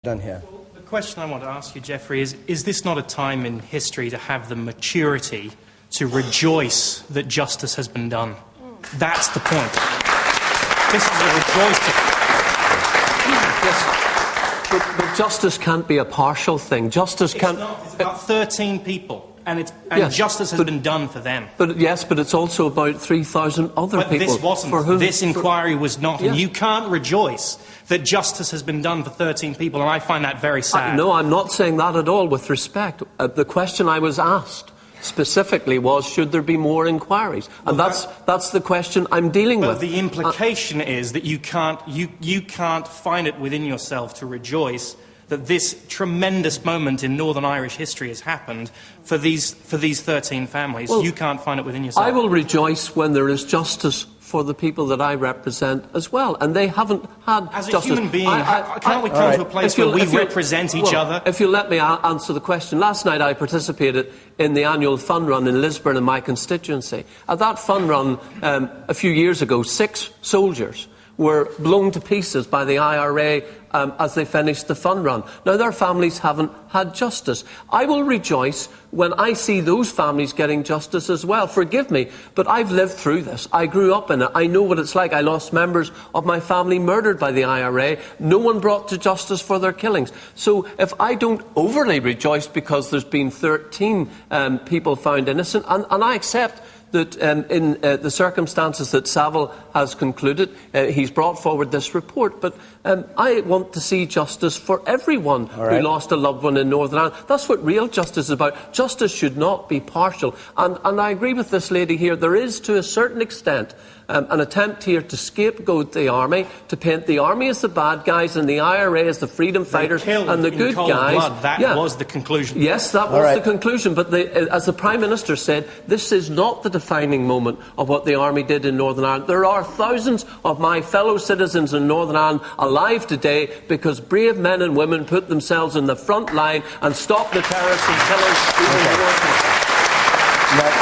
done here. The question I want to ask you, Jeffrey, is this not a time in history to have the maturity to rejoice that justice has been done? That's the point. This is a rejoicing. Yes, but justice can't be a partial thing. Justice can't. It's about 13 people, and yes, justice has been done for them. But it's also about 3,000 other people. This wasn't. For whom, this inquiry was not, yes. And you can't rejoice that justice has been done for 13 people, and I find that very sad. No, I'm not saying that at all, with respect. The question I was asked specifically was, should there be more inquiries? And that's the question I'm dealing with. But the implication is that you can't find it within yourself to rejoice that this tremendous moment in Northern Irish history has happened for these 13 families. Well, you can't find it within yourself. I will rejoice when there is justice for the people that I represent as well, and they haven't had as justice. As a human being, can't we come to a place where we represent each other? If you'll let me answer the question. Last night I participated in the annual fun run in Lisburn in my constituency. At that fun run a few years ago, 6 soldiers were blown to pieces by the IRA as they finished the fun run. Now, their families haven't had justice. I will rejoice when I see those families getting justice as well. Forgive me, but I've lived through this. I grew up in it. I know what it's like. I lost members of my family murdered by the IRA. No one brought to justice for their killings. So if I don't overly rejoice because there's been 13 people found innocent, and I accept that in the circumstances that Saville has concluded, he's brought forward this report. But I want to see justice for everyone who lost a loved one in Northern Ireland. That's what real justice is about. Justice should not be partial. And I agree with this lady here. There is, to a certain extent, an attempt here to scapegoat the army, to paint the army as the bad guys and the IRA as the freedom fighters and the good guys. Blood. That was the conclusion. Yes, that was the conclusion. But as the Prime Minister said, this is not the defining moment of what the army did in Northern Ireland. There are thousands of my fellow citizens in Northern Ireland alive today because brave men and women put themselves in the front line and stopped the terrorists and killers even more.